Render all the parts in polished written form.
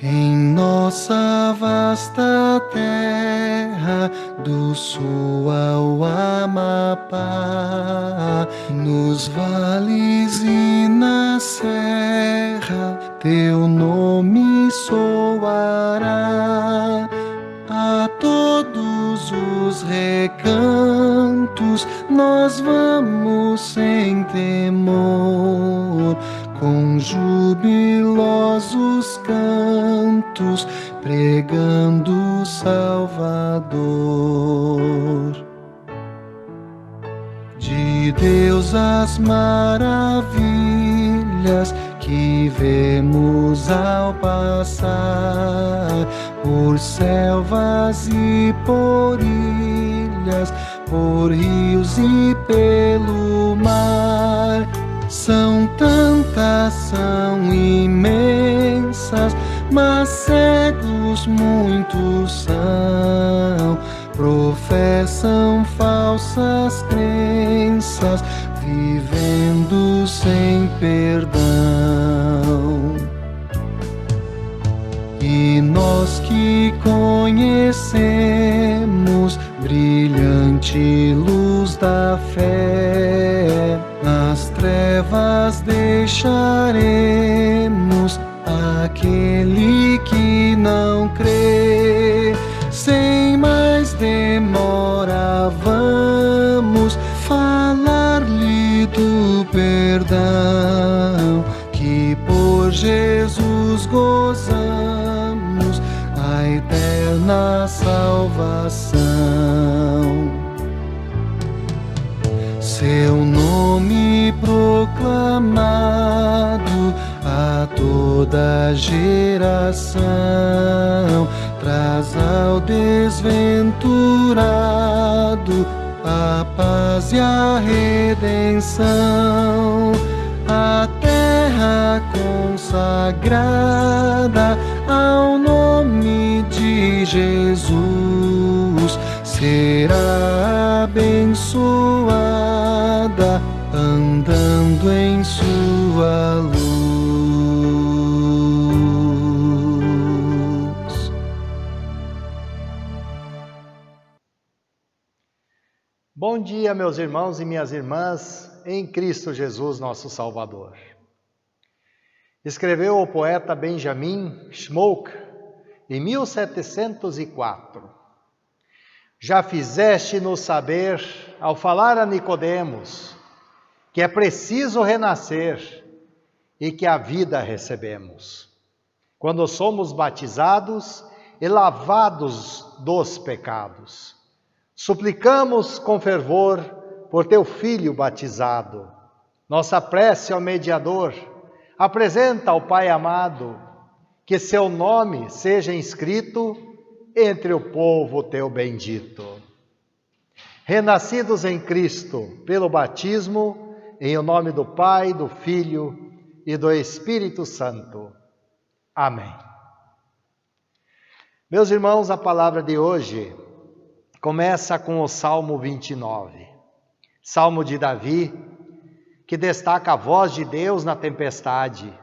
Em nossa vasta terra, do sul ao Amapá, nos vales e na serra, teu nome soará. A todos os recantos nós vamos sem temor, com jubilosos cantos, pregando o Salvador. De Deus as maravilhas que vemos ao passar, por selvas e por ilhas, por rios e pelo mar. São tantas, são imensas, mas cegos muitos são. Professam falsas crenças, vivendo sem perdão. E nós que conhecemos brilhante luz da fé, nas trevas deixaremos aquele que não crê. Sem mais demora vamos falar-lhe do perdão, que por Jesus gozamos a eterna salvação. Seu nome proclamado a toda geração, traz ao desventurado a paz e a redenção. A terra consagrada ao nome de Jesus será abençoada, andando em sua luz. Bom dia, meus irmãos e minhas irmãs, em Cristo Jesus, nosso Salvador. Escreveu o poeta Benjamin Schmoke em 1704. Já fizeste-nos saber, ao falar a Nicodemos, que é preciso renascer e que a vida recebemos, quando somos batizados e lavados dos pecados. Suplicamos com fervor por teu Filho batizado. Nossa prece ao mediador apresenta ao Pai amado, que seu nome seja inscrito entre o povo teu bendito. Renascidos em Cristo pelo batismo, em o nome do Pai, do Filho e do Espírito Santo. Amém. Meus irmãos, a palavra de hoje começa com o Salmo 29, Salmo de Davi, que destaca a voz de Deus na tempestade,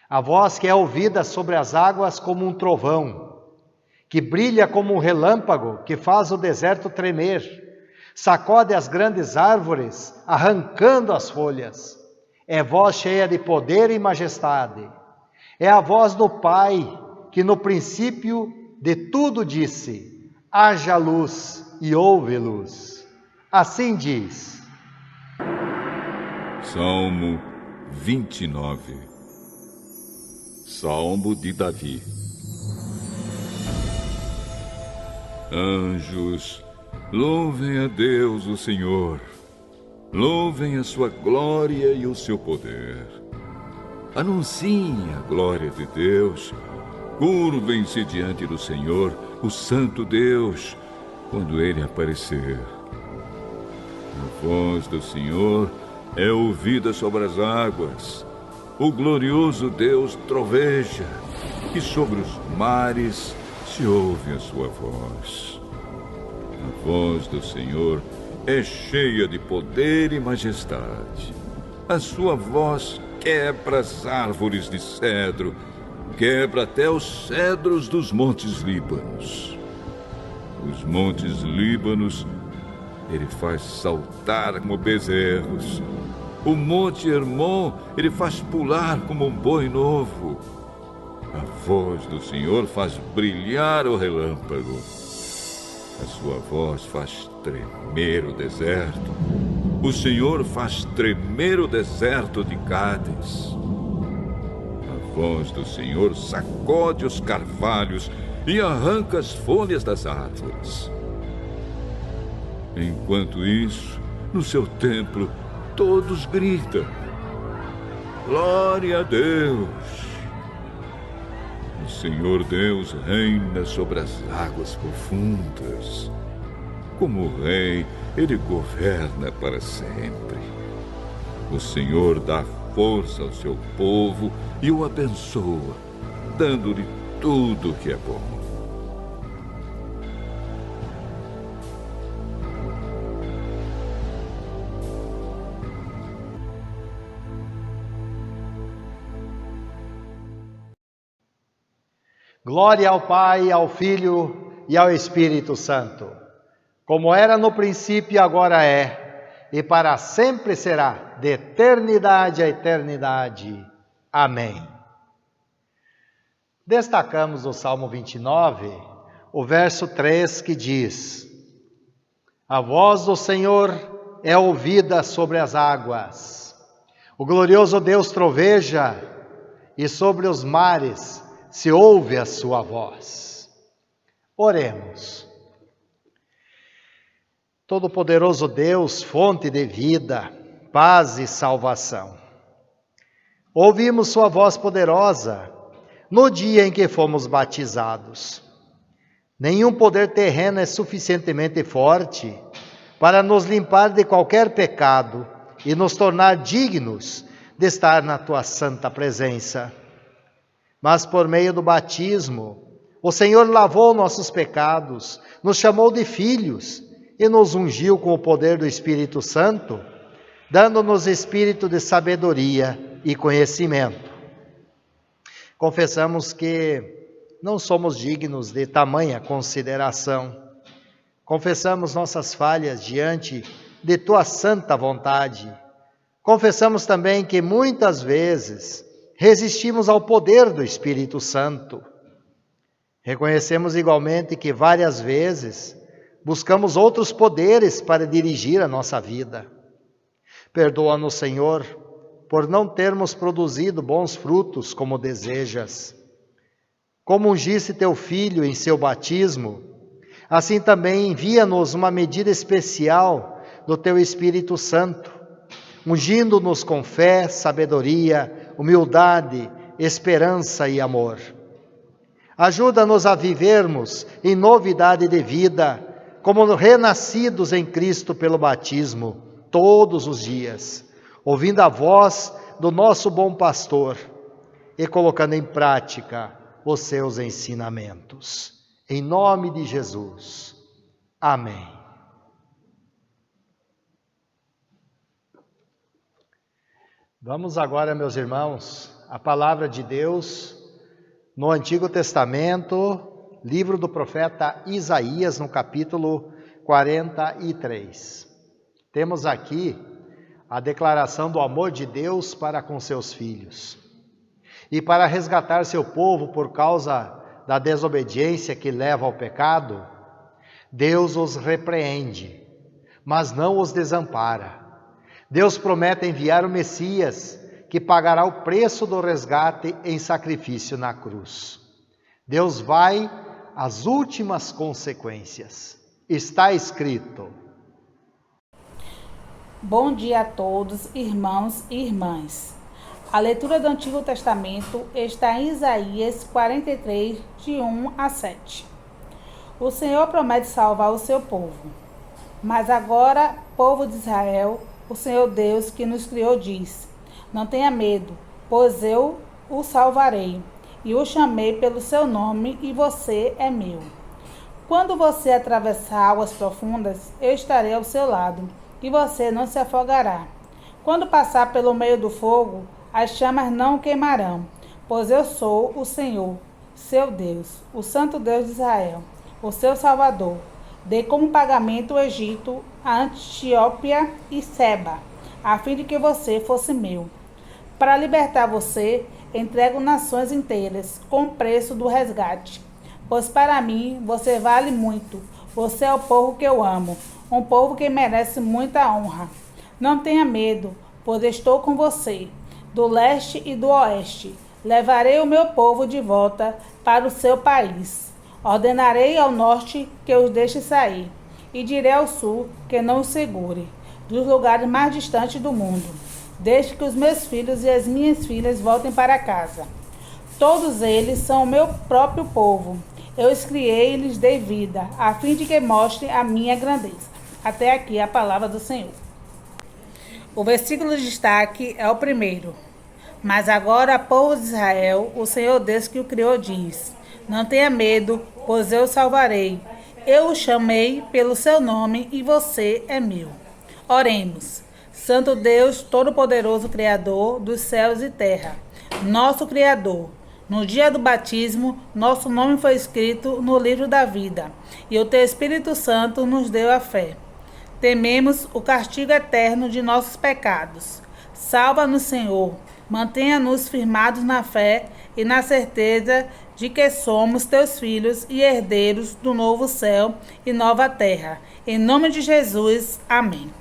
a voz que é ouvida sobre as águas como um trovão, que brilha como um relâmpago, que faz o deserto tremer, sacode as grandes árvores, arrancando as folhas. É voz cheia de poder e majestade. É a voz do Pai, que no princípio de tudo disse: haja luz e houve luz. Assim diz. Salmo 29. Salmo de Davi. Anjos, louvem a Deus o Senhor. Louvem a sua glória e o seu poder. Anunciem a glória de Deus. Curvem-se diante do Senhor, o Santo Deus, quando Ele aparecer. A voz do Senhor é ouvida sobre as águas. O glorioso Deus troveja, e sobre os mares se ouve a sua voz. A voz do Senhor é cheia de poder e majestade. A sua voz quebra as árvores de cedro quebra até os cedros dos montes Líbanos. Os montes Líbanos ele faz saltar como bezerros. O monte Hermon ele faz pular como um boi novo. A voz do Senhor faz brilhar o relâmpago. A sua voz faz tremer o deserto. O Senhor faz tremer o deserto de Cádiz. A voz do Senhor sacode os carvalhos e arranca as folhas das árvores. Enquanto isso, no seu templo, todos gritam: glória a Deus! O Senhor Deus reina sobre as águas profundas. Como rei, ele governa para sempre. O Senhor dá força ao seu povo e o abençoa, dando-lhe tudo que é bom. Glória ao Pai, ao Filho e ao Espírito Santo, como era no princípio e agora é, e para sempre será, de eternidade a eternidade. Amém. Destacamos o Salmo 29, o verso 3, que diz: a voz do Senhor é ouvida sobre as águas, o glorioso Deus troveja, e sobre os mares se ouve a sua voz. Oremos. Todo-Poderoso Deus, fonte de vida, paz e salvação, ouvimos sua voz poderosa no dia em que fomos batizados. Nenhum poder terreno é suficientemente forte para nos limpar de qualquer pecado e nos tornar dignos de estar na tua santa presença. Mas por meio do batismo, o Senhor lavou nossos pecados, nos chamou de filhos e nos ungiu com o poder do Espírito Santo, dando-nos espírito de sabedoria e conhecimento. Confessamos que não somos dignos de tamanha consideração. Confessamos nossas falhas diante de tua santa vontade. Confessamos também que muitas vezes resistimos ao poder do Espírito Santo. Reconhecemos igualmente que várias vezes buscamos outros poderes para dirigir a nossa vida. Perdoa-nos, Senhor, por não termos produzido bons frutos como desejas. Como ungiste teu Filho em seu batismo, assim também envia-nos uma medida especial do teu Espírito Santo, ungindo-nos com fé, sabedoria, humildade, esperança e amor. Ajuda-nos a vivermos em novidade de vida, como renascidos em Cristo pelo batismo, todos os dias, ouvindo a voz do nosso bom pastor e colocando em prática os seus ensinamentos. Em nome de Jesus. Amém. Vamos agora, meus irmãos, à palavra de Deus no Antigo Testamento, livro do profeta Isaías, no capítulo 43. Temos aqui a declaração do amor de Deus para com seus filhos. E para resgatar seu povo por causa da desobediência que leva ao pecado, Deus os repreende, mas não os desampara. Deus promete enviar o Messias, que pagará o preço do resgate em sacrifício na cruz. Deus vai às últimas consequências. Está escrito. Bom dia a todos, irmãos e irmãs. A leitura do Antigo Testamento está em Isaías 43, de 1 a 7. O Senhor promete salvar o seu povo. Mas agora, povo de Israel, o Senhor Deus que nos criou diz: não tenha medo, pois eu o salvarei, e o chamei pelo seu nome, e você é meu. Quando você atravessar águas profundas, eu estarei ao seu lado, e você não se afogará. Quando passar pelo meio do fogo, as chamas não o queimarão, pois eu sou o Senhor, seu Deus, o Santo Deus de Israel, o seu Salvador. Dei como pagamento o Egito, a Etiópia e Seba, a fim de que você fosse meu. Para libertar você, entrego nações inteiras, com o preço do resgate. Pois para mim você vale muito. Você é o povo que eu amo, um povo que merece muita honra. Não tenha medo, pois estou com você. Do leste e do oeste, levarei o meu povo de volta para o seu país. Ordenarei ao norte que os deixe sair, e direi ao sul que não os segure, dos lugares mais distantes do mundo, desde que os meus filhos e as minhas filhas voltem para casa. Todos eles são o meu próprio povo. Eu os criei e lhes dei vida, a fim de que mostrem a minha grandeza. Até aqui a palavra do Senhor. O versículo de destaque é o primeiro. Mas agora, povo de Israel, o Senhor Deus que o criou diz: não tenha medo, pois eu o salvarei. Eu o chamei pelo seu nome e você é meu. Oremos. Santo Deus, Todo-Poderoso, Criador dos céus e terra, nosso Criador, no dia do batismo, nosso nome foi escrito no livro da vida, e o teu Espírito Santo nos deu a fé. Tememos o castigo eterno de nossos pecados. Salva-nos, Senhor. Mantenha-nos firmados na fé e na certeza de que somos teus filhos e herdeiros do novo céu e nova terra. Em nome de Jesus, amém.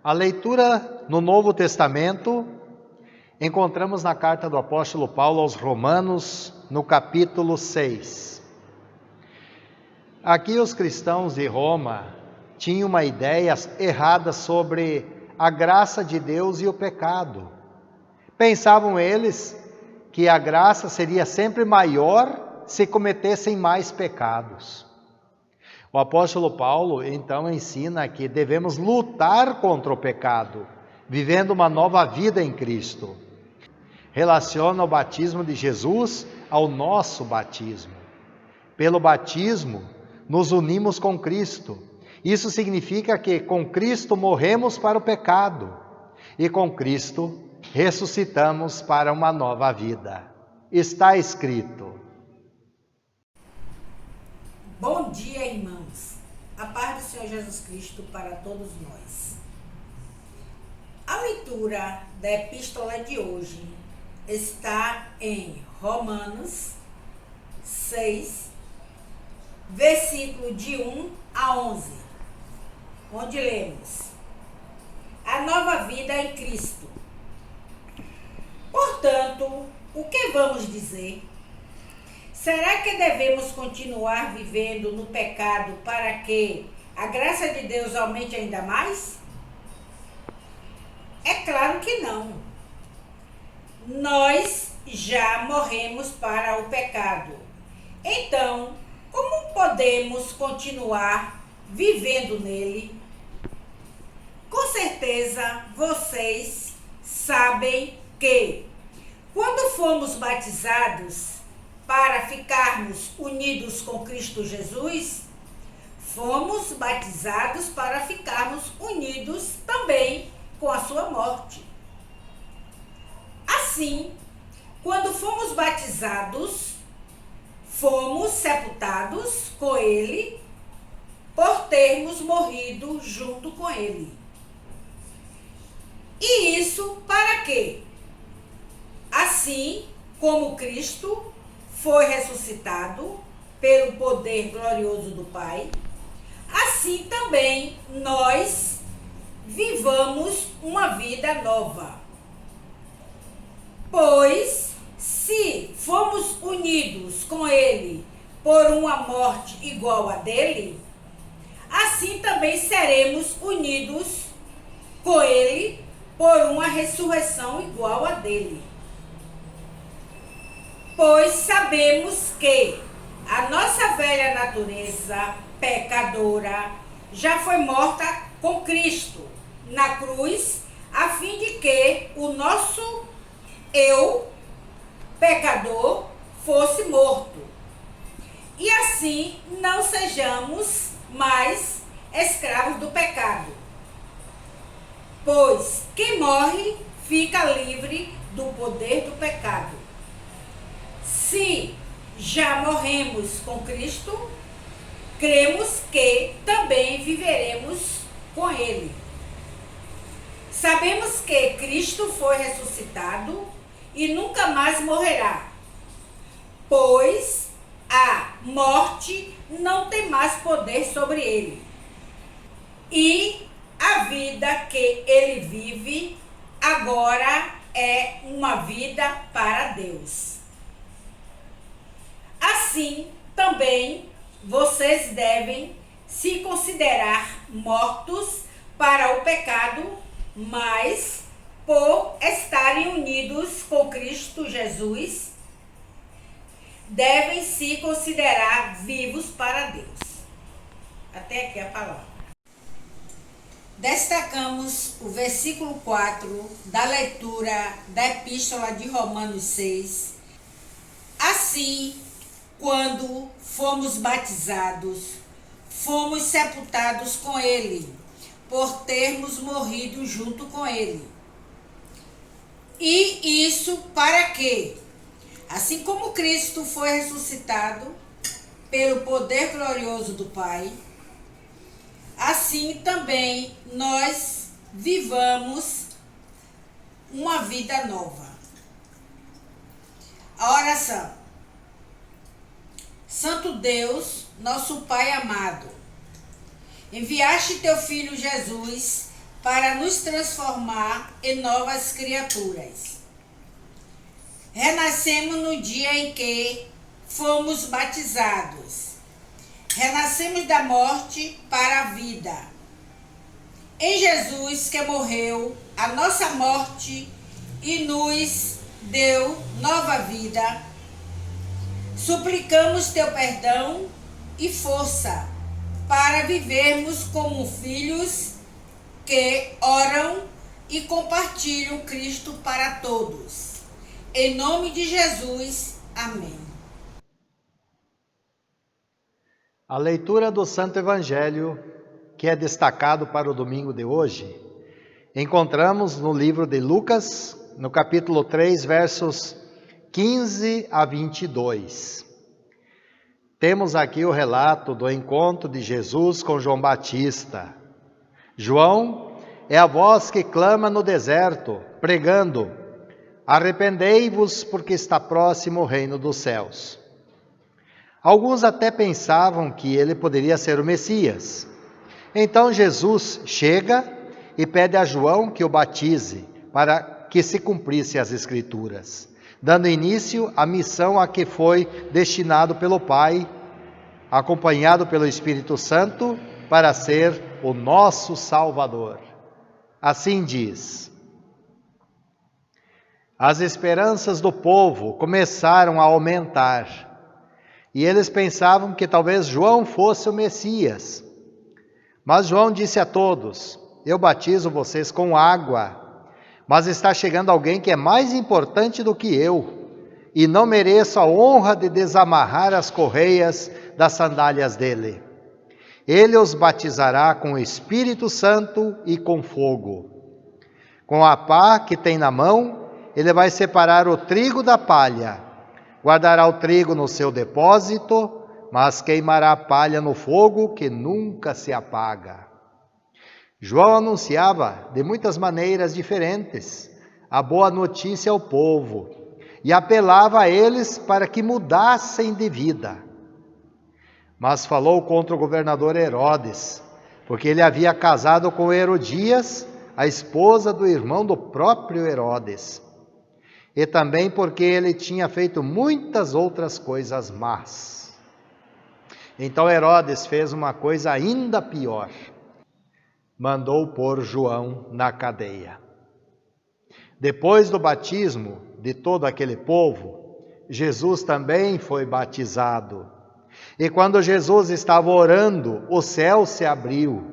A leitura no Novo Testamento encontramos na carta do apóstolo Paulo aos Romanos, no capítulo 6. Aqui os cristãos de Roma tinham uma ideia errada sobre a graça de Deus e o pecado. Pensavam eles que a graça seria sempre maior se cometessem mais pecados. O apóstolo Paulo então ensina que devemos lutar contra o pecado, vivendo uma nova vida em Cristo. Relaciona o batismo de Jesus ao nosso batismo. Pelo batismo, nos unimos com Cristo. Isso significa que com Cristo morremos para o pecado e com Cristo ressuscitamos para uma nova vida. Está escrito. Bom dia, irmãos. A paz do Senhor Jesus Cristo para todos nós. A leitura da epístola de hoje está em Romanos 6, versículo de 1 a 11, onde lemos: a nova vida em Cristo. Portanto, o que vamos dizer? Será que devemos continuar vivendo no pecado para que a graça de Deus aumente ainda mais? É claro que não. Nós já morremos para o pecado. Então, como podemos continuar vivendo nele? Com certeza, vocês sabem que, quando fomos batizados para ficarmos unidos com Cristo Jesus, fomos batizados para ficarmos unidos também com a sua morte. Assim, quando fomos batizados, fomos sepultados com Ele, por termos morrido junto com Ele. E isso para quê? Assim como Cristo foi ressuscitado pelo poder glorioso do Pai, assim também nós vivamos uma vida nova. Pois, se fomos unidos com Ele por uma morte igual a dele, assim também seremos unidos com Ele por uma ressurreição igual a dele. Pois sabemos que a nossa velha natureza pecadora já foi morta com Cristo na cruz, a fim de que o nosso eu, pecador, fosse morto. E assim não sejamos mais escravos do pecado. Pois quem morre fica livre do poder do pecado. Se já morremos com Cristo, cremos que também viveremos com Ele. Sabemos que Cristo foi ressuscitado e nunca mais morrerá, pois a morte não tem mais poder sobre ele. E a vida que ele vive agora é uma vida para Deus. Assim, também vocês devem se considerar mortos para o pecado, mas por estarem unidos com Cristo Jesus, devem se considerar vivos para Deus. Até aqui a palavra. Destacamos o versículo 4 da leitura da Epístola de Romanos 6. Assim, quando fomos batizados, fomos sepultados com Ele, por termos morrido junto com Ele. E isso para quê? Assim como Cristo foi ressuscitado pelo poder glorioso do Pai, assim também nós vivamos uma vida nova. A oração. Santo Deus, nosso Pai amado, enviaste teu Filho Jesus para nos transformar em novas criaturas. Renascemos no dia em que fomos batizados. Renascemos da morte para a vida. Em Jesus que morreu a nossa morte e nos deu nova vida, suplicamos teu perdão e força para vivermos como filhos que oram e compartilham Cristo para todos. Em nome de Jesus, amém. A leitura do Santo Evangelho, que é destacado para o domingo de hoje, encontramos no livro de Lucas, no capítulo 3, versos 15 a 22. Temos aqui o relato do encontro de Jesus com João Batista. João é a voz que clama no deserto, pregando: arrependei-vos, porque está próximo o reino dos céus. Alguns até pensavam que ele poderia ser o Messias. Então Jesus chega e pede a João que o batize, para que se cumprisse as Escrituras, dando início à missão a que foi destinado pelo Pai, acompanhado pelo Espírito Santo, para ser o nosso Salvador. Assim diz: as esperanças do povo começaram a aumentar, e eles pensavam que talvez João fosse o Messias. Mas João disse a todos: eu batizo vocês com água, mas está chegando alguém que é mais importante do que eu, e não mereço a honra de desamarrar as correias das sandálias dele. Ele os batizará com o Espírito Santo e com fogo. Com a pá que tem na mão, ele vai separar o trigo da palha, guardará o trigo no seu depósito, mas queimará a palha no fogo que nunca se apaga. João anunciava de muitas maneiras diferentes a boa notícia ao povo e apelava a eles para que mudassem de vida. Mas falou contra o governador Herodes, porque ele havia casado com Herodias, a esposa do irmão do próprio Herodes. E também porque ele tinha feito muitas outras coisas más. Então Herodes fez uma coisa ainda pior. Mandou pôr João na cadeia. Depois do batismo de todo aquele povo, Jesus também foi batizado. E quando Jesus estava orando, o céu se abriu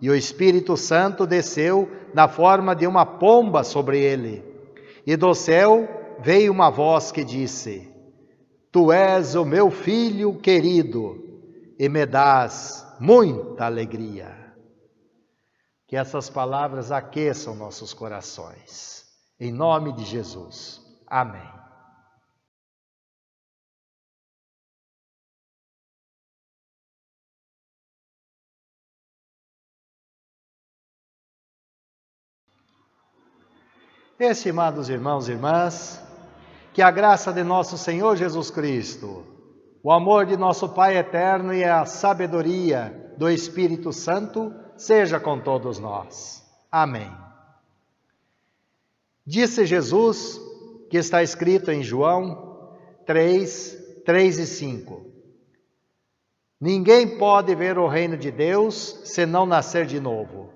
e o Espírito Santo desceu na forma de uma pomba sobre ele. E do céu veio uma voz que disse: tu és o meu filho querido e me dás muita alegria. Que essas palavras aqueçam nossos corações. Em nome de Jesus. Amém. Estimados irmãos e irmãs, que a graça de nosso Senhor Jesus Cristo, o amor de nosso Pai eterno e a sabedoria do Espírito Santo seja com todos nós. Amém. Disse Jesus, que está escrito em João 3, 3 e 5. Ninguém pode ver o reino de Deus se não nascer de novo.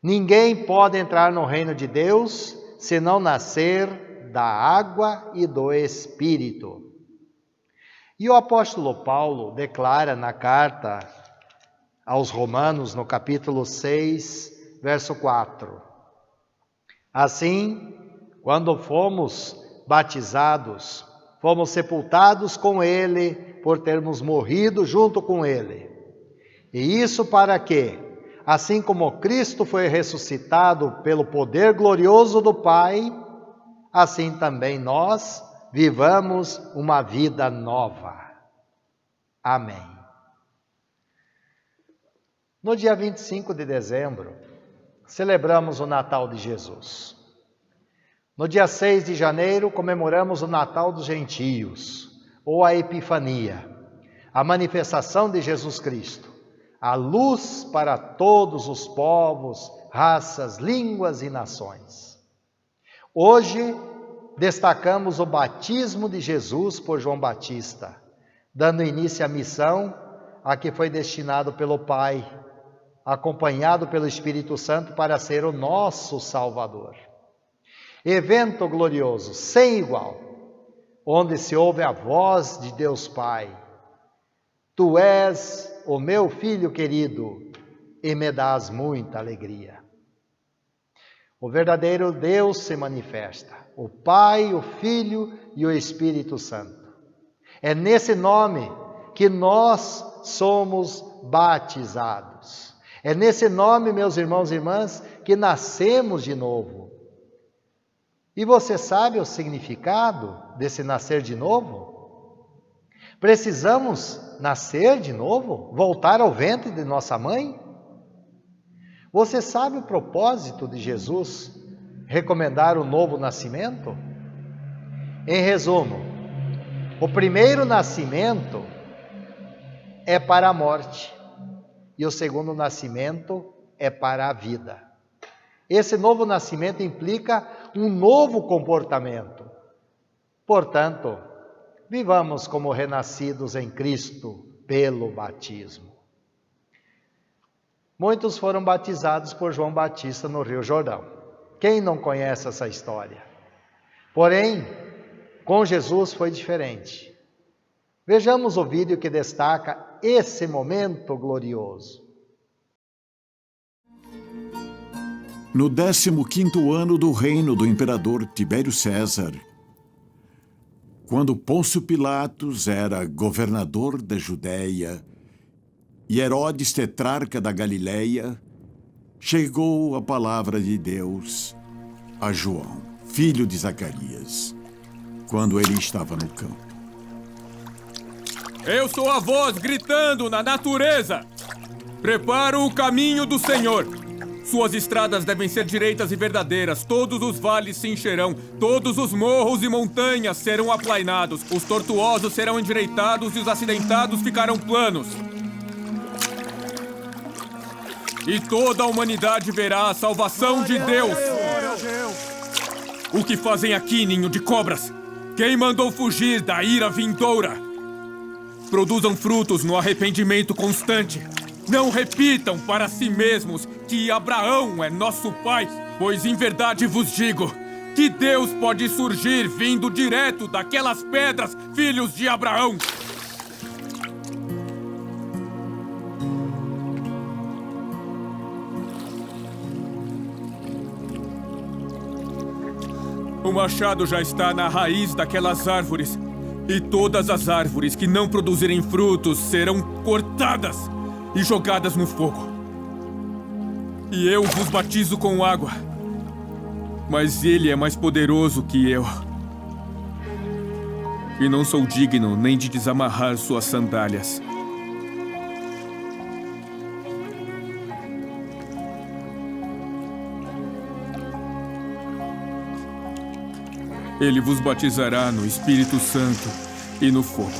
Ninguém pode entrar no reino de Deus se não nascer da água e do Espírito. E o apóstolo Paulo declara na carta aos Romanos, no capítulo 6, verso 4. Assim, quando fomos batizados, fomos sepultados com Ele, por termos morrido junto com Ele. E isso para que, assim como Cristo foi ressuscitado pelo poder glorioso do Pai, assim também nós vivamos uma vida nova. Amém. No dia 25 de dezembro, celebramos o Natal de Jesus. No dia 6 de janeiro, comemoramos o Natal dos Gentios, ou a Epifania, a manifestação de Jesus Cristo, a luz para todos os povos, raças, línguas e nações. Hoje, destacamos o batismo de Jesus por João Batista, dando início à missão a que foi destinado pelo Pai, acompanhado pelo Espírito Santo para ser o nosso Salvador. Evento glorioso, sem igual, onde se ouve a voz de Deus Pai. Tu és o meu filho querido e me dás muita alegria. O verdadeiro Deus se manifesta, o Pai, o Filho e o Espírito Santo. É nesse nome que nós somos batizados. É nesse nome, meus irmãos e irmãs, que nascemos de novo. E você sabe o significado desse nascer de novo? Precisamos nascer de novo? Voltar ao ventre de nossa mãe? Você sabe o propósito de Jesus recomendar o novo nascimento? Em resumo, o primeiro nascimento é para a morte e o segundo nascimento é para a vida. Esse novo nascimento implica um novo comportamento. Portanto, vivamos como renascidos em Cristo pelo batismo. Muitos foram batizados por João Batista no Rio Jordão. Quem não conhece essa história? Porém, com Jesus foi diferente. Vejamos o vídeo que destaca esse momento glorioso. No 15º ano do reino do imperador Tibério César, quando Pôncio Pilatos era governador da Judéia e Herodes tetrarca da Galileia, chegou a palavra de Deus a João, filho de Zacarias, quando ele estava no campo. Eu sou a voz gritando na natureza. Prepara o caminho do Senhor. Suas estradas devem ser direitas e verdadeiras. Todos os vales se encherão. Todos os morros e montanhas serão aplainados. Os tortuosos serão endireitados e os acidentados ficarão planos. E toda a humanidade verá a salvação de Deus. O que fazem aqui, ninho de cobras? Quem mandou fugir da ira vindoura? Produzam frutos no arrependimento constante. Não repitam para si mesmos que Abraão é nosso pai, pois em verdade vos digo que Deus pode surgir vindo direto daquelas pedras, filhos de Abraão. O machado já está na raiz daquelas árvores, e todas as árvores que não produzirem frutos serão cortadas e jogadas no fogo. E eu vos batizo com água, mas ele é mais poderoso que eu. E não sou digno nem de desamarrar suas sandálias. Ele vos batizará no Espírito Santo e no fogo.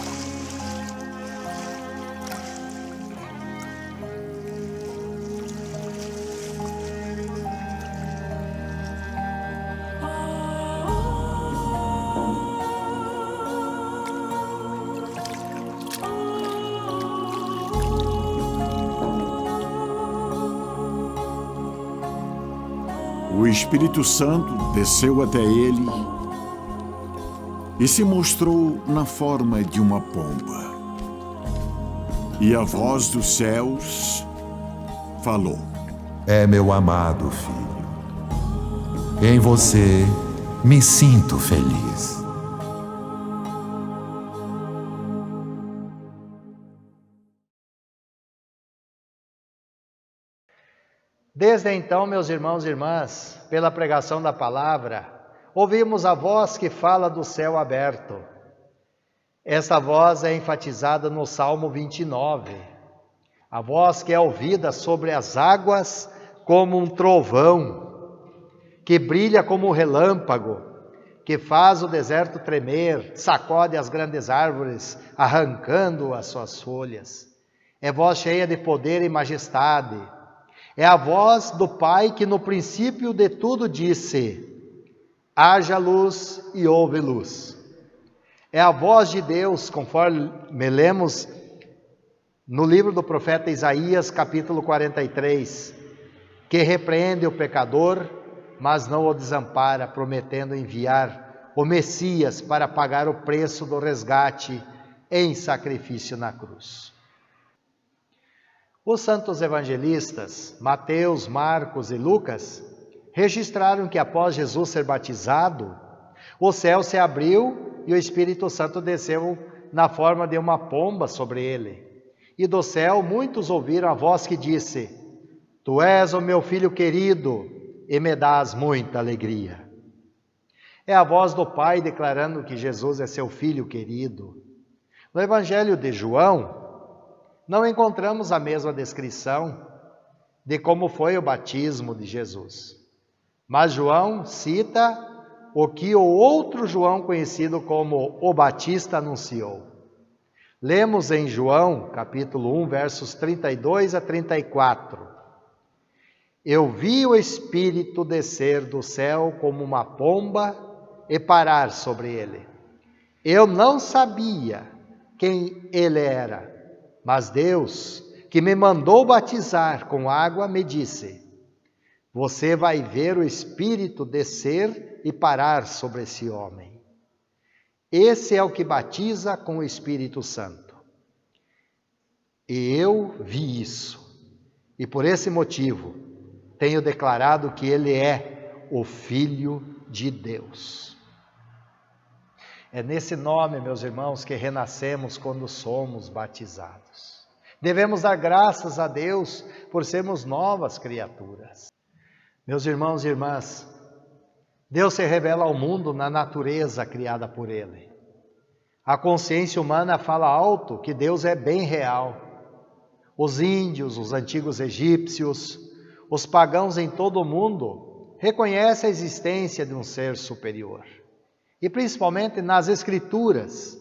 O Espírito Santo desceu até ele e se mostrou na forma de uma pomba. E a voz dos céus falou: É meu amado filho. Em você me sinto feliz. Desde então, meus irmãos e irmãs, pela pregação da palavra, ouvimos a voz que fala do céu aberto. Essa voz é enfatizada no Salmo 29. A voz que é ouvida sobre as águas como um trovão, que brilha como um relâmpago, que faz o deserto tremer, sacode as grandes árvores, arrancando as suas folhas. É voz cheia de poder e majestade. É a voz do Pai que no princípio de tudo disse: haja luz e houve luz. É a voz de Deus, conforme lemos no livro do profeta Isaías, capítulo 43, que repreende o pecador, mas não o desampara, prometendo enviar o Messias para pagar o preço do resgate em sacrifício na cruz. Os santos evangelistas, Mateus, Marcos e Lucas, registraram que após Jesus ser batizado, o céu se abriu e o Espírito Santo desceu na forma de uma pomba sobre ele. E do céu muitos ouviram a voz que disse: Tu és o meu filho querido e me dás muita alegria. É a voz do Pai declarando que Jesus é seu filho querido. No Evangelho de João, não encontramos a mesma descrição de como foi o batismo de Jesus. Mas João cita o que o outro João, conhecido como o Batista, anunciou. Lemos em João, capítulo 1, versos 32 a 34. Eu vi o Espírito descer do céu como uma pomba e parar sobre ele. Eu não sabia quem ele era, mas Deus, que me mandou batizar com água, me disse: você vai ver o Espírito descer e parar sobre esse homem. Esse é o que batiza com o Espírito Santo. E eu vi isso. E por esse motivo, tenho declarado que ele é o Filho de Deus. É nesse nome, meus irmãos, que renascemos quando somos batizados. Devemos dar graças a Deus por sermos novas criaturas. Meus irmãos e irmãs, Deus se revela ao mundo na natureza criada por Ele. A consciência humana fala alto que Deus é bem real. Os índios, os antigos egípcios, os pagãos em todo o mundo reconhecem a existência de um ser superior. E principalmente nas Escrituras,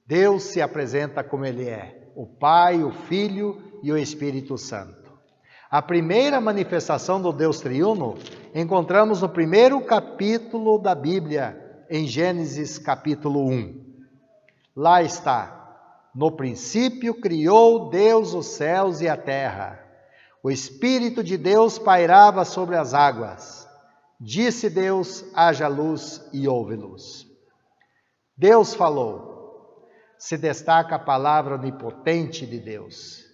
Deus se apresenta como Ele é, o Pai, o Filho e o Espírito Santo. A primeira manifestação do Deus triuno encontramos no primeiro capítulo da Bíblia, em Gênesis capítulo 1. Lá está: no princípio criou Deus os céus e a terra. O Espírito de Deus pairava sobre as águas. Disse Deus: haja luz, e houve luz. Deus falou. Se destaca a palavra onipotente de Deus.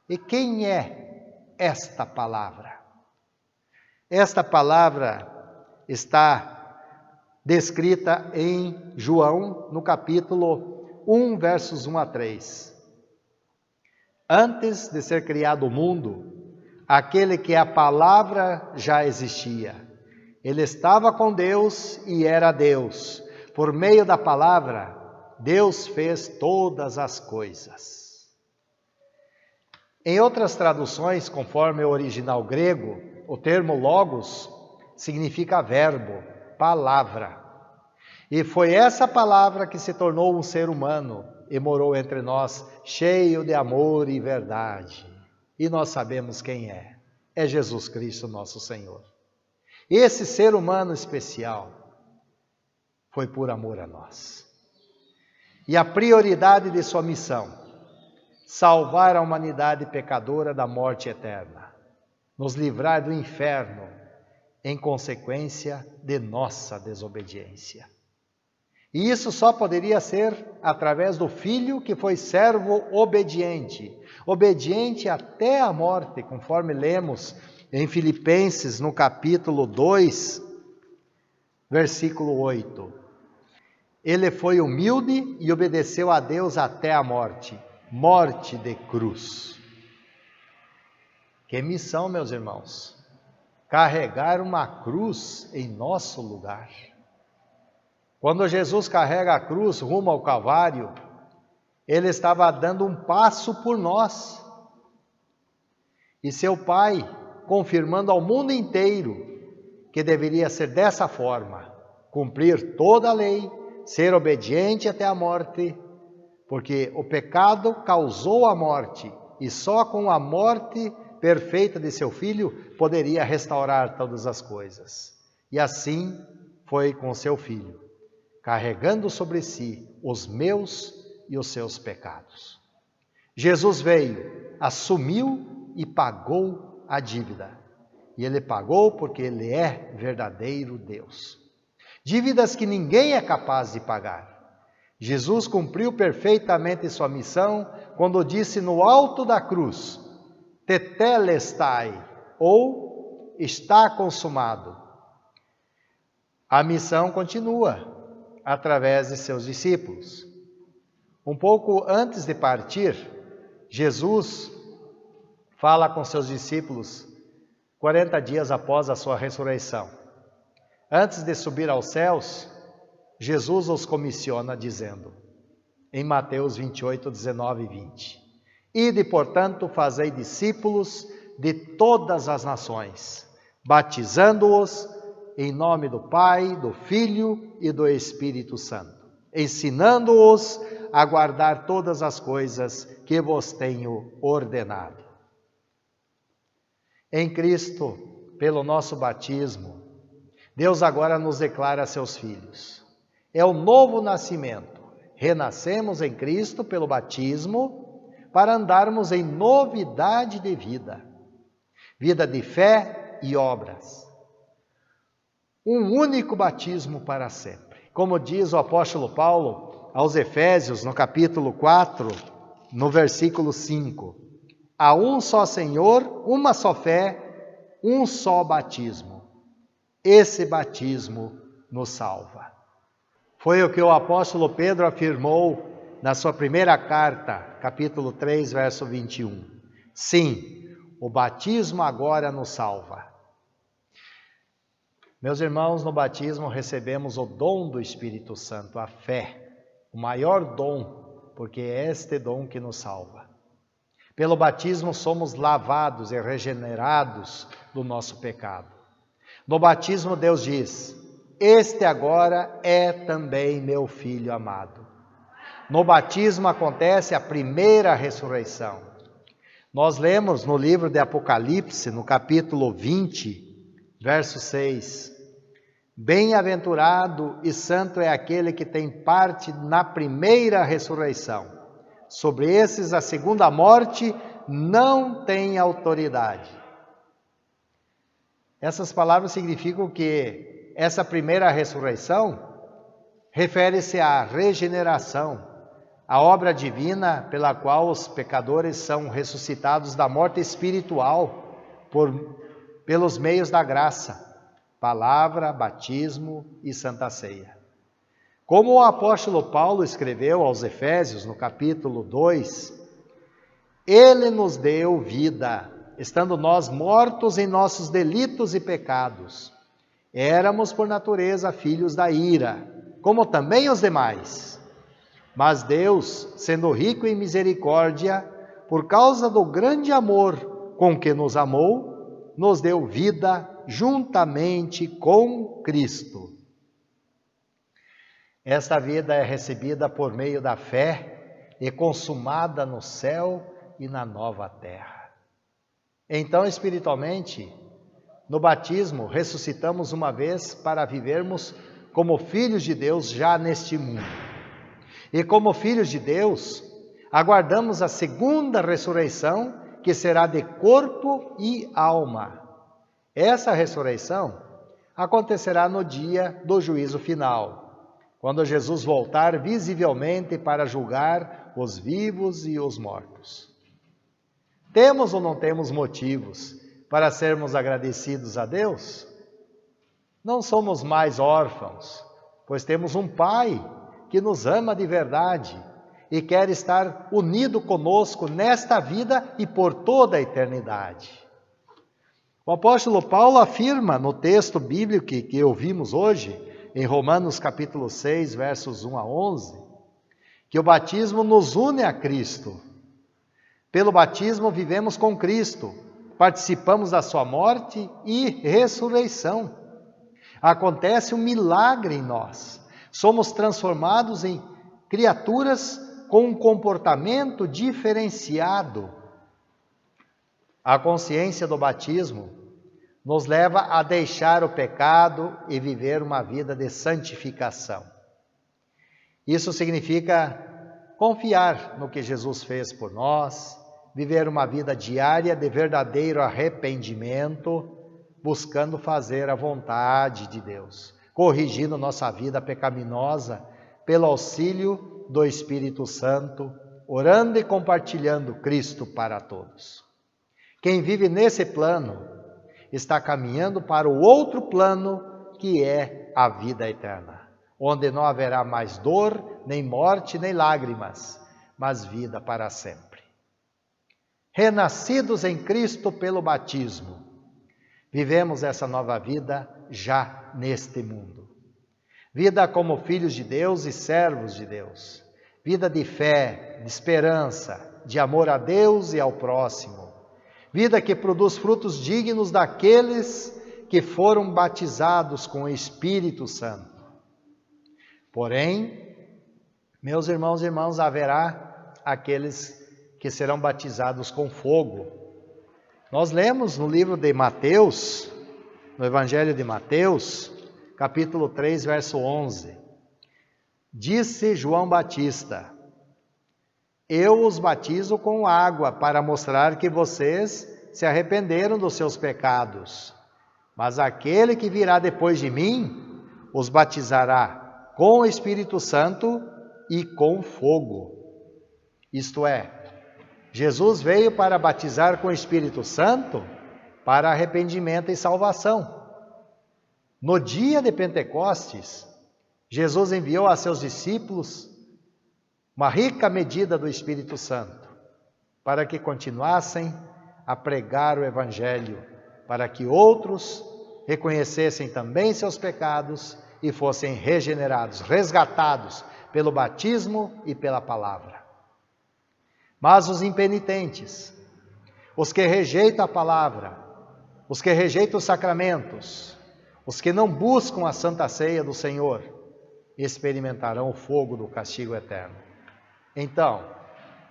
E quem é esta palavra? Esta palavra está descrita em João, no capítulo 1, versos 1 a 3. Antes de ser criado o mundo, aquele que é a palavra já existia. Ele estava com Deus e era Deus. Por meio da palavra, Deus fez todas as coisas. Em outras traduções, conforme o original grego, o termo logos significa verbo, palavra. E foi essa palavra que se tornou um ser humano e morou entre nós, cheio de amor e verdade. E nós sabemos quem é. É Jesus Cristo, nosso Senhor. Esse ser humano especial foi por amor a nós. E a prioridade de sua missão, salvar a humanidade pecadora da morte eterna, nos livrar do inferno em consequência de nossa desobediência. E isso só poderia ser através do Filho que foi servo obediente, obediente até a morte, conforme lemos em Filipenses, no capítulo 2, versículo 8. Ele foi humilde e obedeceu a Deus até a morte, morte de cruz. Que missão, meus irmãos! Carregar uma cruz em nosso lugar. Quando Jesus carrega a cruz rumo ao Calvário, ele estava dando um passo por nós. E seu Pai, confirmando ao mundo inteiro que deveria ser dessa forma, cumprir toda a lei, ser obediente até a morte, porque o pecado causou a morte, e só com a morte perfeita de seu Filho poderia restaurar todas as coisas. E assim foi com seu Filho, carregando sobre si os meus e os seus pecados. Jesus veio, assumiu e pagou a dívida. E ele pagou porque ele é verdadeiro Deus. Dívidas que ninguém é capaz de pagar. Jesus cumpriu perfeitamente sua missão quando disse no alto da cruz: Tetelestai, ou está consumado. A missão continua através de seus discípulos. Um pouco antes de partir, Jesus fala com seus discípulos 40 dias após a sua ressurreição. Antes de subir aos céus, Jesus os comissiona dizendo, em Mateus 28, 19 e 20: Ide, portanto, fazei discípulos de todas as nações, batizando-os em nome do Pai, do Filho e do Espírito Santo, ensinando-os a guardar todas as coisas que vos tenho ordenado. Em Cristo, pelo nosso batismo, Deus agora nos declara seus filhos. É o novo nascimento. Renascemos em Cristo pelo batismo para andarmos em novidade de vida. Vida de fé e obras. Um único batismo para sempre. Como diz o apóstolo Paulo aos Efésios, no capítulo 4, no versículo 5. Há um só Senhor, uma só fé, um só batismo. Esse batismo nos salva. Foi o que o apóstolo Pedro afirmou na sua primeira carta, capítulo 3, verso 21. Sim, o batismo agora nos salva. Meus irmãos, no batismo recebemos o dom do Espírito Santo, a fé, o maior dom, porque é este dom que nos salva. Pelo batismo somos lavados e regenerados do nosso pecado. No batismo Deus diz, este agora é também meu Filho amado. No batismo acontece a primeira ressurreição. Nós lemos no livro de Apocalipse, no capítulo 20, verso 6. Bem-aventurado e santo é aquele que tem parte na primeira ressurreição. Sobre esses a segunda morte não tem autoridade. Essas palavras significam que essa primeira ressurreição refere-se à regeneração, a obra divina pela qual os pecadores são ressuscitados da morte espiritual pelos meios da graça, palavra, batismo e santa ceia. Como o apóstolo Paulo escreveu aos Efésios, no capítulo 2, ele nos deu vida, estando nós mortos em nossos delitos e pecados. Éramos por natureza filhos da ira, como também os demais. Mas Deus, sendo rico em misericórdia, por causa do grande amor com que nos amou, nos deu vida juntamente com Cristo. Esta vida é recebida por meio da fé e consumada no céu e na nova terra. Então, espiritualmente, no batismo, ressuscitamos uma vez para vivermos como filhos de Deus já neste mundo. E como filhos de Deus, aguardamos a segunda ressurreição, que será de corpo e alma. Essa ressurreição acontecerá no dia do juízo final, quando Jesus voltar visivelmente para julgar os vivos e os mortos. Temos ou não temos motivos para sermos agradecidos a Deus? Não somos mais órfãos, pois temos um Pai que nos ama de verdade e quer estar unido conosco nesta vida e por toda a eternidade. O apóstolo Paulo afirma no texto bíblico que ouvimos hoje, em Romanos capítulo 6, versos 1 a 11, que o batismo nos une a Cristo. Pelo batismo vivemos com Cristo, participamos da sua morte e ressurreição. Acontece um milagre em nós. Somos transformados em criaturas com um comportamento diferenciado. A consciência do batismo nos leva a deixar o pecado e viver uma vida de santificação. Isso significa confiar no que Jesus fez por nós, viver uma vida diária de verdadeiro arrependimento, buscando fazer a vontade de Deus, corrigindo nossa vida pecaminosa pelo auxílio do Espírito Santo, orando e compartilhando Cristo para todos. Quem vive nesse plano está caminhando para o outro plano, que é a vida eterna, onde não haverá mais dor, nem morte, nem lágrimas, mas vida para sempre. Renascidos em Cristo pelo batismo, vivemos essa nova vida já neste mundo. Vida como filhos de Deus e servos de Deus. Vida de fé, de esperança, de amor a Deus e ao próximo. Vida que produz frutos dignos daqueles que foram batizados com o Espírito Santo. Porém, meus irmãos e irmãs, haverá aqueles que serão batizados com fogo. Nós lemos no livro de Mateus, no Evangelho de Mateus, capítulo 3, verso 11. Disse João Batista: eu os batizo com água para mostrar que vocês se arrependeram dos seus pecados. Mas aquele que virá depois de mim os batizará com o Espírito Santo e com fogo. Isto é, Jesus veio para batizar com o Espírito Santo para arrependimento e salvação. No dia de Pentecostes, Jesus enviou a seus discípulos uma rica medida do Espírito Santo, para que continuassem a pregar o Evangelho, para que outros reconhecessem também seus pecados e fossem regenerados, resgatados pelo batismo e pela palavra. Mas os impenitentes, os que rejeitam a palavra, os que rejeitam os sacramentos, os que não buscam a Santa Ceia do Senhor, experimentarão o fogo do castigo eterno. Então,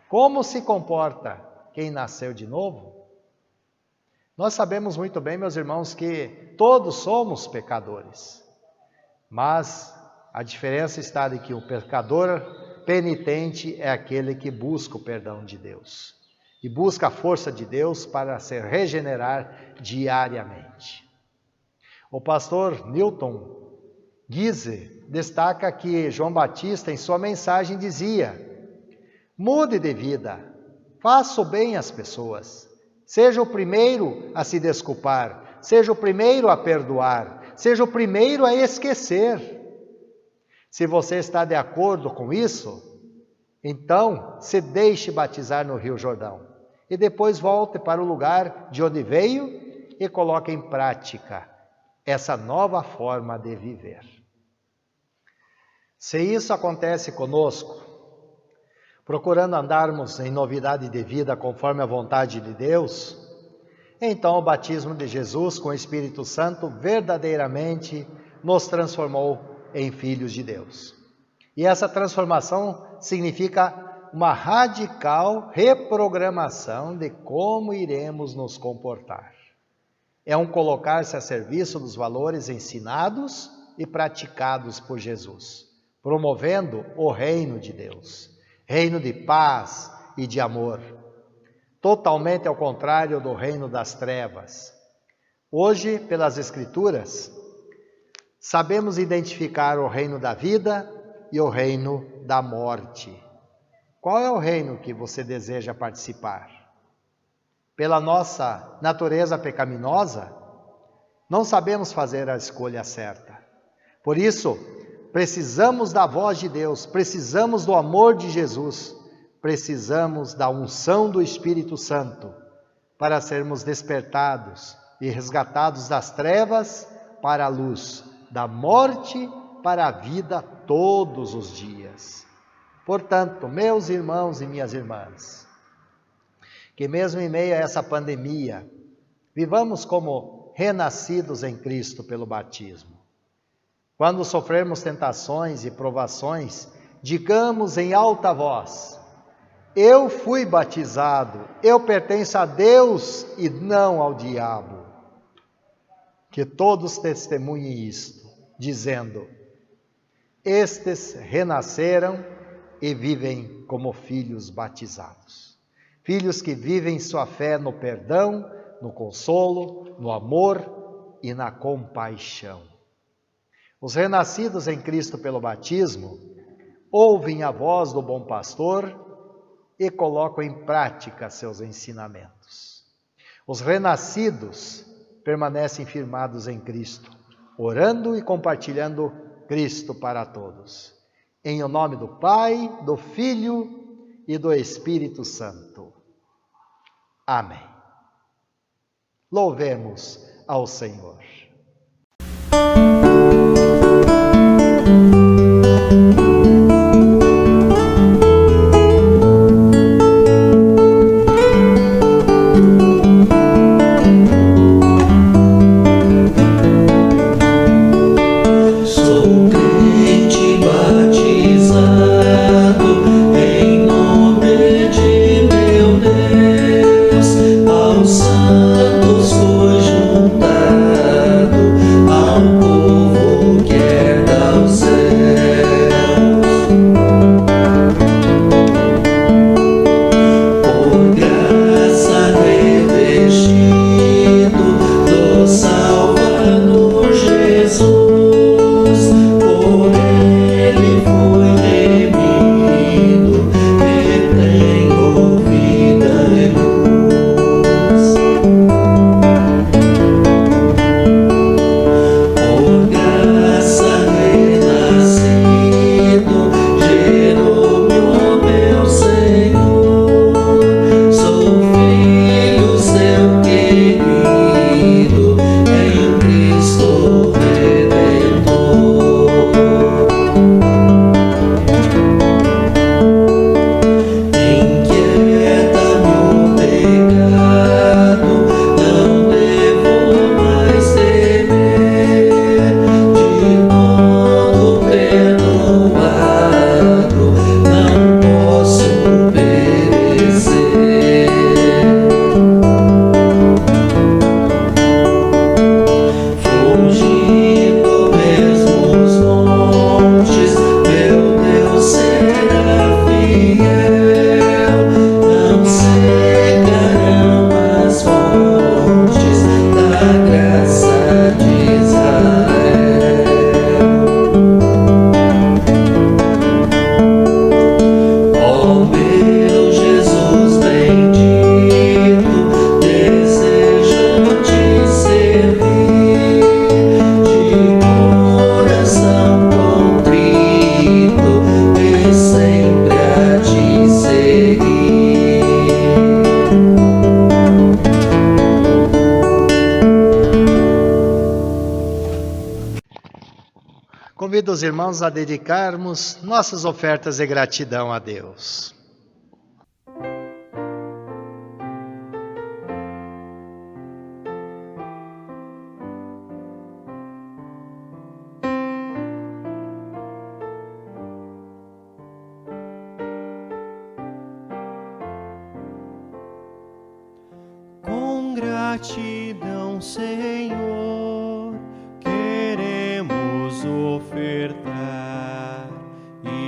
como se comporta quem nasceu de novo? Nós sabemos muito bem, meus irmãos, que todos somos pecadores. Mas a diferença está de que o pecador penitente é aquele que busca o perdão de Deus e busca a força de Deus para se regenerar diariamente. O pastor Newton Guise destaca que João Batista, em sua mensagem, dizia: mude de vida, faça o bem às pessoas, seja o primeiro a se desculpar, seja o primeiro a perdoar, seja o primeiro a esquecer. Se você está de acordo com isso, então se deixe batizar no Rio Jordão e depois volte para o lugar de onde veio e coloque em prática essa nova forma de viver. Se isso acontece conosco, procurando andarmos em novidade de vida conforme a vontade de Deus, então o batismo de Jesus com o Espírito Santo verdadeiramente nos transformou em filhos de Deus. E essa transformação significa uma radical reprogramação de como iremos nos comportar. É um colocar-se a serviço dos valores ensinados e praticados por Jesus, promovendo o reino de Deus, reino de paz e de amor, totalmente ao contrário do reino das trevas. Hoje, pelas Escrituras, sabemos identificar o reino da vida e o reino da morte. Qual é o reino que você deseja participar? Pela nossa natureza pecaminosa, não sabemos fazer a escolha certa. Por isso, precisamos da voz de Deus, precisamos do amor de Jesus, precisamos da unção do Espírito Santo para sermos despertados e resgatados das trevas para a luz, da morte para a vida todos os dias. Portanto, meus irmãos e minhas irmãs, que mesmo em meio a essa pandemia, vivamos como renascidos em Cristo pelo batismo. Quando sofrermos tentações e provações, digamos em alta voz: eu fui batizado, eu pertenço a Deus e não ao diabo. Que todos testemunhem isto, dizendo: estes renasceram e vivem como filhos batizados. Filhos que vivem sua fé no perdão, no consolo, no amor e na compaixão. Os renascidos em Cristo pelo batismo ouvem a voz do bom pastor e colocam em prática seus ensinamentos. Os renascidos permanecem firmados em Cristo, orando e compartilhando Cristo para todos. Em o nome do Pai, do Filho e do Espírito Santo. Amém. Louvemos ao Senhor. Convido os irmãos a dedicarmos nossas ofertas de gratidão a Deus. gratidão, Senhor, queremos ofertar.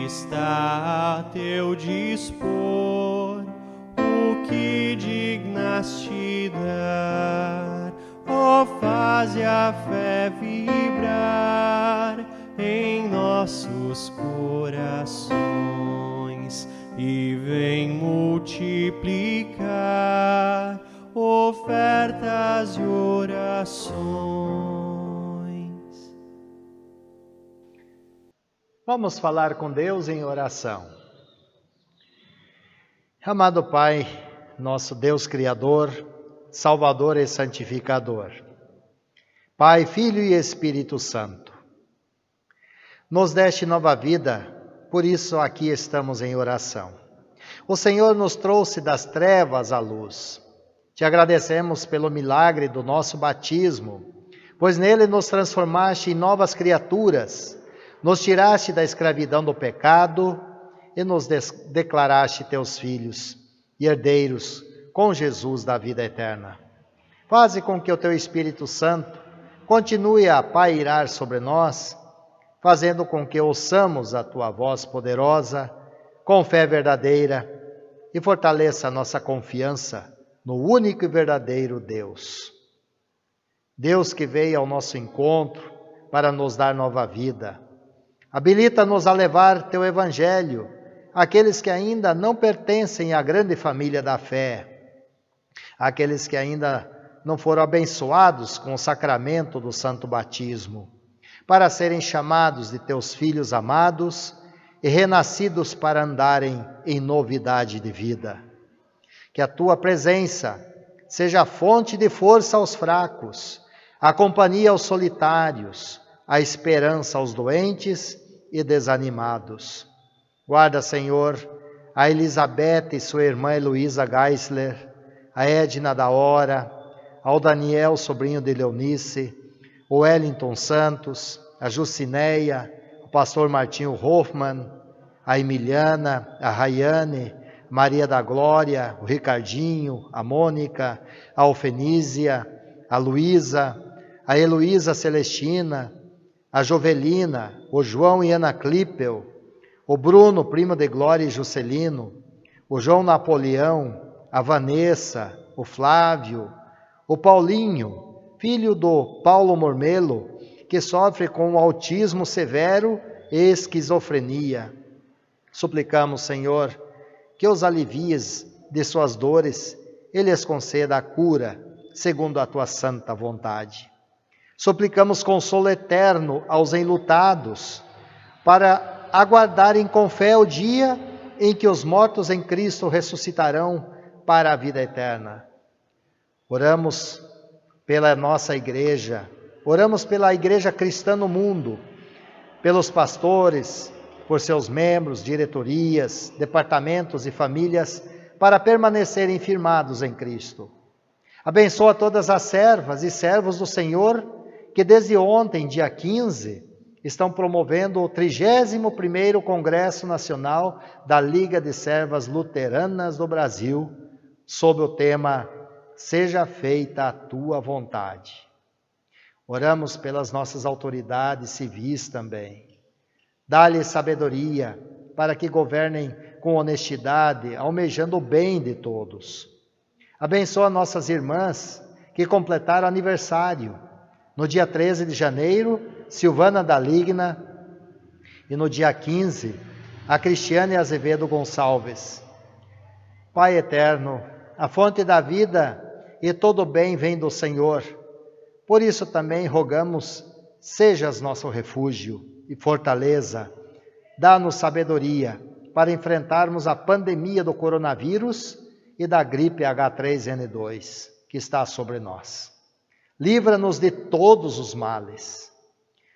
Está a teu dispor o que dignas-te dar. Ó, faze a fé vibrar em nossos corações e vem multiplicar ofertas e orações. Vamos falar com Deus em oração. Amado Pai, nosso Deus Criador, Salvador e Santificador, Pai, Filho e Espírito Santo, nos deste nova vida, por isso aqui estamos em oração. O Senhor nos trouxe das trevas à luz. Te agradecemos pelo milagre do nosso batismo, pois nele nos transformaste em novas criaturas, nos tiraste da escravidão do pecado e nos declaraste teus filhos e herdeiros com Jesus da vida eterna. Faze com que o teu Espírito Santo continue a pairar sobre nós, fazendo com que ouçamos a tua voz poderosa, com fé verdadeira, e fortaleça a nossa confiança no único e verdadeiro Deus. Deus que veio ao nosso encontro para nos dar nova vida. Habilita-nos a levar teu evangelho àqueles que ainda não pertencem à grande família da fé, àqueles que ainda não foram abençoados com o sacramento do santo batismo, para serem chamados de teus filhos amados e renascidos para andarem em novidade de vida. Que a tua presença seja a fonte de força aos fracos, a companhia aos solitários, a esperança aos doentes e desanimados. Guarda, Senhor, a Elizabeth e sua irmã Heloísa Geisler, a Edna da Hora, ao Daniel, sobrinho de Leonice, o Wellington Santos, a Jucineia, o pastor Martinho Hoffmann, a Emiliana, a Rayane, Maria da Glória, o Ricardinho, a Mônica, a Ofenísia, a Luísa, a Heloísa Celestina, a Jovelina, o João e Ana Clippel, o Bruno, primo de Glória e Juscelino, o João Napoleão, a Vanessa, o Flávio, o Paulinho, filho do Paulo Mormelo, que sofre com o autismo severo e esquizofrenia. Suplicamos, Senhor, que os alivies de suas dores e lhes conceda a cura, segundo a tua santa vontade. Suplicamos consolo eterno aos enlutados, para aguardarem com fé o dia em que os mortos em Cristo ressuscitarão para a vida eterna. Oramos pela nossa igreja, oramos pela igreja cristã no mundo, pelos pastores, por seus membros, diretorias, departamentos e famílias, para permanecerem firmados em Cristo. Abençoa todas as servas e servos do Senhor, que desde ontem, dia 15, estão promovendo o 31º Congresso Nacional da Liga de Servas Luteranas do Brasil, sob o tema Seja feita a tua vontade. Oramos pelas nossas autoridades civis também. Dá-lhes sabedoria para que governem com honestidade, almejando o bem de todos. Abençoa nossas irmãs que completaram aniversário. No dia 13 de janeiro, Silvana Daligna, e no dia 15, a Cristiane Azevedo Gonçalves. Pai eterno, a fonte da vida e todo bem vem do Senhor. Por isso também rogamos, sejas nosso refúgio e fortaleza. Dá-nos sabedoria para enfrentarmos a pandemia do coronavírus e da gripe H3N2 que está sobre nós. Livra-nos de todos os males.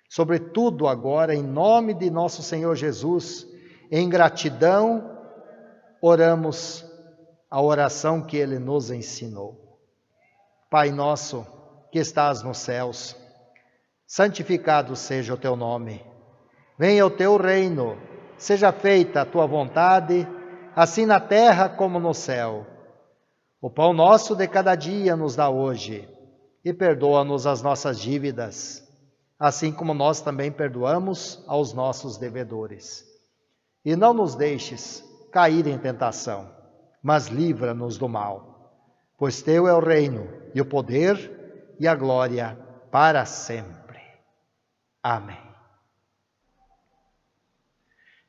Sobretudo agora, em nome de nosso Senhor Jesus, em gratidão, oramos a oração que Ele nos ensinou. Pai nosso, que estás nos céus, santificado seja o teu nome. Venha o teu reino, seja feita a tua vontade, assim na terra como no céu. O pão nosso de cada dia nos dá hoje, e perdoa-nos as nossas dívidas, assim como nós também perdoamos aos nossos devedores. E não nos deixes cair em tentação, mas livra-nos do mal. Pois teu é o reino, e o poder, e a glória para sempre. Amém.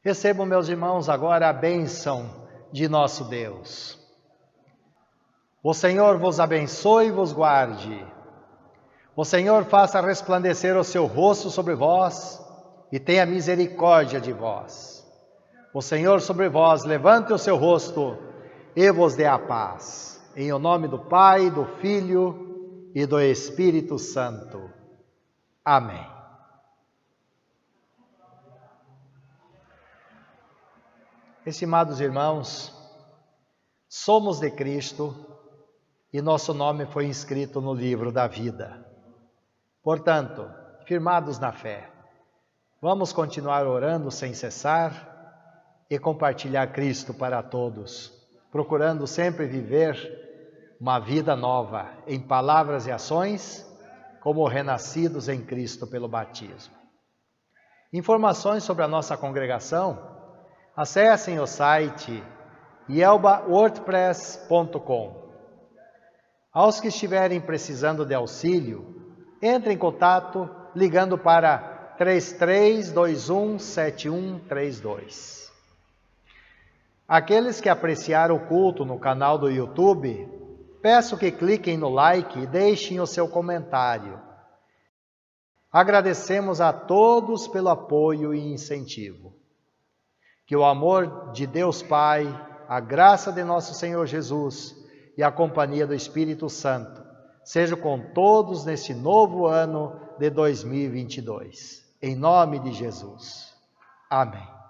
Recebam, meus irmãos, agora a bênção de nosso Deus. O Senhor vos abençoe e vos guarde. O Senhor faça resplandecer o seu rosto sobre vós e tenha misericórdia de vós. O Senhor sobre vós levante o seu rosto e vos dê a paz. Em o nome do Pai, do Filho e do Espírito Santo. Amém. Estimados irmãos, somos de Cristo e nosso nome foi inscrito no livro da vida. Portanto, firmados na fé, vamos continuar orando sem cessar e compartilhar Cristo para todos, procurando sempre viver uma vida nova em palavras e ações, como renascidos em Cristo pelo batismo. Informações sobre a nossa congregação, acessem o site yelbawordpress.com. Aos que estiverem precisando de auxílio, entre em contato ligando para 33217132. Aqueles que apreciaram o culto no canal do YouTube, peço que cliquem no like e deixem o seu comentário. Agradecemos a todos pelo apoio e incentivo. Que o amor de Deus Pai, a graça de nosso Senhor Jesus e a companhia do Espírito Santo seja com todos neste novo ano de 2022. Em nome de Jesus. Amém.